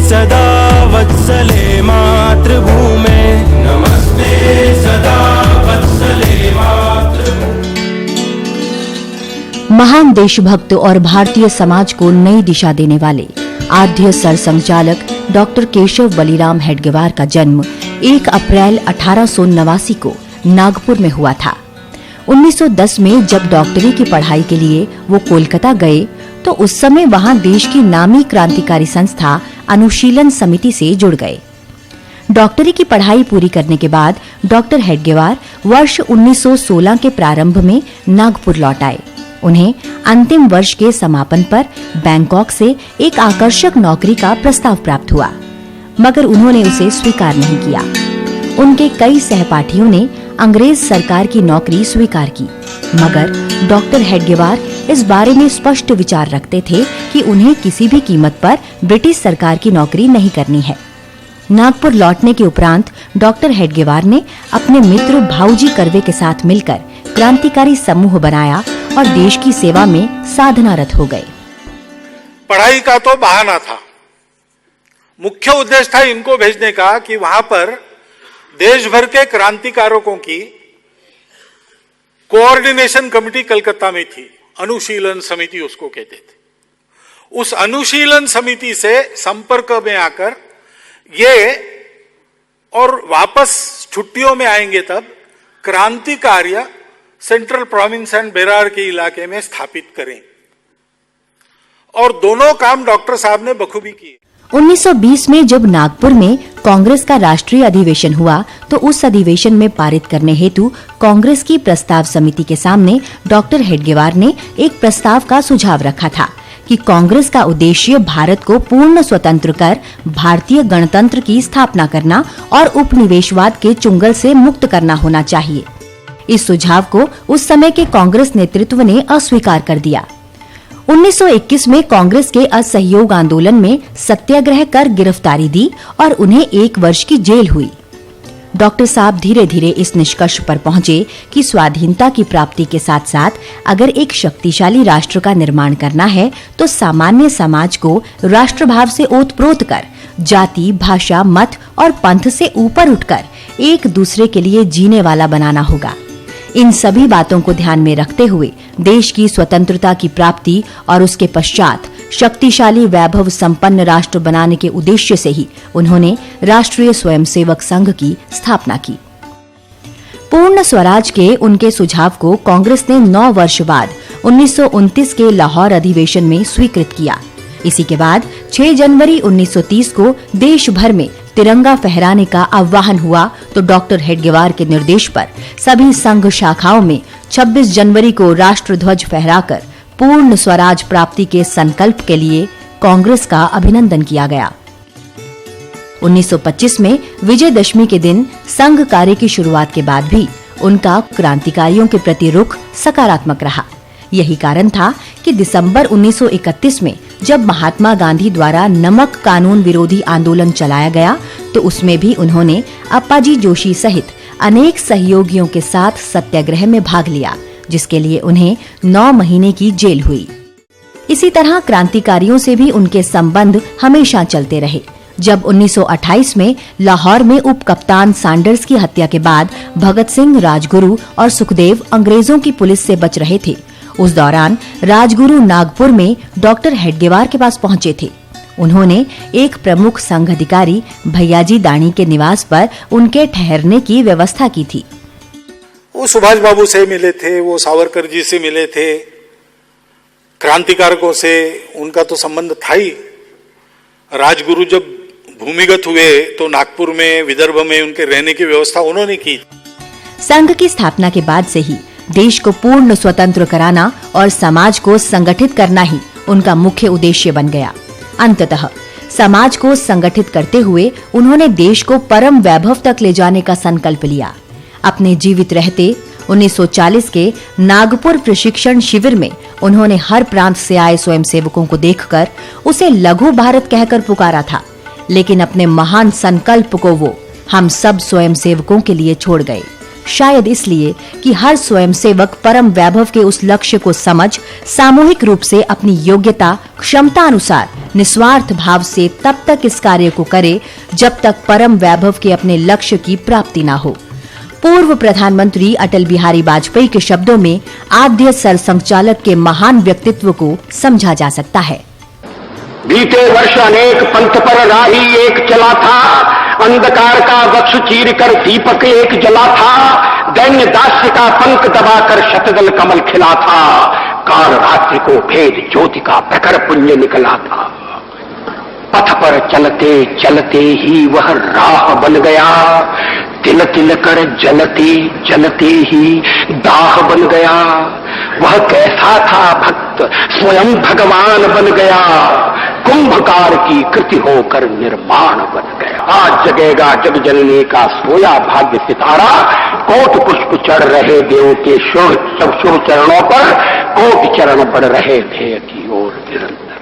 सदा वत्सले मातृभूमे, नमस्ते सदा वत्सले मातृभूमे। महान देशभक्त और भारतीय समाज को नई दिशा देने वाले आद्य सरसंघचालक डॉक्टर केशव बलिराम हेडगेवार का जन्म 1 अप्रैल 1889 को नागपुर में हुआ था। 1910 में जब डॉक्टरी की पढ़ाई के लिए वो कोलकाता गए तो उस समय वहां देश की नामी क्रांतिकारी संस्था अनुशीलन समिति से जुड़ गए। डॉक्टरी की पढ़ाई पूरी करने के बाद डॉक्टर हेडगेवार वर्ष 1916 के प्रारंभ में नागपुर लौट आए। उन्हें अंतिम वर्ष के समापन पर बैंकॉक से एक आकर्षक नौकरी का प्रस्ताव प्राप्त हुआ, मगर उन्होंने उसे स्वीकार नहीं किया। उनके कई सहपाठियों ने अंग्रेज सरकार की नौकरी स्वीकार की, मगर डॉक्टर हेडगेवार इस बारे में स्पष्ट विचार रखते थे कि उन्हें किसी भी कीमत पर ब्रिटिश सरकार की नौकरी नहीं करनी है। नागपुर लौटने के उपरांत डॉक्टर हेडगेवार ने अपने मित्र भाऊजी कर्वे के साथ मिलकर क्रांतिकारी समूह बनाया और देश की सेवा में साधनारत हो गए। पढ़ाई का तो बहाना था, मुख्य उद्देश्य था इनको भेजने का कि वहां पर देश भर के क्रांतिकारकों की कोऑर्डिनेशन कमेटी कलकत्ता में थी, अनुशीलन समिति उसको कहते थे। उस अनुशीलन समिति से संपर्क में आकर ये और वापस छुट्टियों में आएंगे तब क्रांति कार्य सेंट्रल प्रोविंस एंड बेरार के इलाके में स्थापित करें, और दोनों काम डॉक्टर साहब ने बखूबी किए। 1920 में जब नागपुर में कांग्रेस का राष्ट्रीय अधिवेशन हुआ तो उस अधिवेशन में पारित करने हेतु कांग्रेस की प्रस्ताव समिति के सामने डॉक्टर हेडगेवार ने एक प्रस्ताव का सुझाव रखा था कि कांग्रेस का उद्देश्य भारत को पूर्ण स्वतंत्र कर भारतीय गणतंत्र की स्थापना करना और उपनिवेशवाद के चुंगल से मुक्त करना होना चाहिए। इस सुझाव को उस समय के कांग्रेस नेतृत्व ने अस्वीकार कर दिया। 1921 में कांग्रेस के असहयोग आंदोलन में सत्याग्रह कर गिरफ्तारी दी और उन्हें 1 वर्ष की जेल हुई। डॉक्टर साहब धीरे धीरे इस निष्कर्ष पर पहुंचे कि स्वाधीनता की प्राप्ति के साथ साथ अगर एक शक्तिशाली राष्ट्र का निर्माण करना है तो सामान्य समाज को राष्ट्रभाव से ओतप्रोत कर जाति, भाषा, मत और पंथ से ऊपर उठकर एक दूसरे के लिए जीने वाला बनाना होगा। इन सभी बातों को ध्यान में रखते हुए देश की स्वतंत्रता की प्राप्ति और उसके पश्चात शक्तिशाली वैभव संपन्न राष्ट्र बनाने के उद्देश्य से ही उन्होंने राष्ट्रीय स्वयंसेवक संघ की स्थापना की। पूर्ण स्वराज के उनके सुझाव को कांग्रेस ने 9 वर्ष बाद 1929 के लाहौर अधिवेशन में स्वीकृत किया। इसी के बाद 6 जनवरी 1930 को देश भर में तिरंगा फहराने का आह्वान हुआ तो डॉक्टर हेडगेवार के निर्देश पर सभी संघ शाखाओं में 26 जनवरी को राष्ट्र ध्वज फहराकर पूर्ण स्वराज प्राप्ति के संकल्प के लिए कांग्रेस का अभिनंदन किया गया। 1925 में विजयदशमी के दिन संघ कार्य की शुरुआत के बाद भी उनका क्रांतिकारियों के प्रति रुख सकारात्मक रहा। यही कारण था कि दिसंबर 1931 में जब महात्मा गांधी द्वारा नमक कानून विरोधी आंदोलन चलाया गया तो उसमें भी उन्होंने अप्पाजी जोशी सहित अनेक सहयोगियों के साथ सत्याग्रह में भाग लिया, जिसके लिए उन्हें 9 महीने की जेल हुई। इसी तरह क्रांतिकारियों से भी उनके संबंध हमेशा चलते रहे। जब 1928 में लाहौर में उप कप्तान सैंडर्स की हत्या के बाद भगत सिंह, राजगुरु और सुखदेव अंग्रेजों की पुलिस से बच रहे थे, उस दौरान राजगुरु नागपुर में डॉक्टर हेडगेवार के पास पहुंचे थे। उन्होंने एक प्रमुख संघ अधिकारी भैयाजी दानी के निवास पर उनके ठहरने की व्यवस्था की थी। वो सुभाष बाबू से मिले थे, वो सावरकर जी से मिले थे, क्रांतिकारकों से उनका तो संबंध था ही। राजगुरु जब भूमिगत हुए तो नागपुर में, विदर्भ में उनके रहने की व्यवस्था उन्होंने की। संघ की स्थापना के बाद से ही देश को पूर्ण स्वतंत्र कराना और समाज को संगठित करना ही उनका मुख्य उद्देश्य बन गया। अंततः समाज को संगठित करते हुए उन्होंने देश को परम वैभव तक ले जाने का संकल्प लिया। अपने जीवित रहते 1940 के नागपुर प्रशिक्षण शिविर में उन्होंने हर प्रांत से आए स्वयंसेवकों को देखकर उसे लघु भारत कहकर पुकारा था, लेकिन अपने महान संकल्प को वो हम सब स्वयंसेवकों के लिए छोड़ गए। शायद इसलिए कि हर स्वयंसेवक परम वैभव के उस लक्ष्य को समझ सामूहिक रूप से अपनी योग्यता क्षमता अनुसार निस्वार्थ भाव से तब तक इस कार्य को करे जब तक परम वैभव के अपने लक्ष्य की प्राप्ति न हो। पूर्व प्रधानमंत्री अटल बिहारी वाजपेयी के शब्दों में आद्य सरसंघचालक के महान व्यक्तित्व को समझा जा सकता है। बीते वर्ष अनेक पंथ पर राही एक चला था, अंधकार का वक्ष चीर कर दीपक एक जला था, दैन्य दास्य का पंख दबाकर शतदल कमल खिला था, काल रात्रि को भेद ज्योति का प्रखर पुण्य निकला था। पथ पर चलते चलते ही वह राह बन गया, तिल तिल कर जलते जलते ही दाह बन गया। वह कैसा था भक्त, स्वयं भगवान बन गया, कुंभकार की कृति होकर निर्माण बन गया। आज जगेगा जग जननी का सोया भाग्य सितारा, कोट पुष्प चढ़ रहे देव के शुभ चरणों पर, कोट चरण बढ़ रहे ध्येय की ओर निरंतर।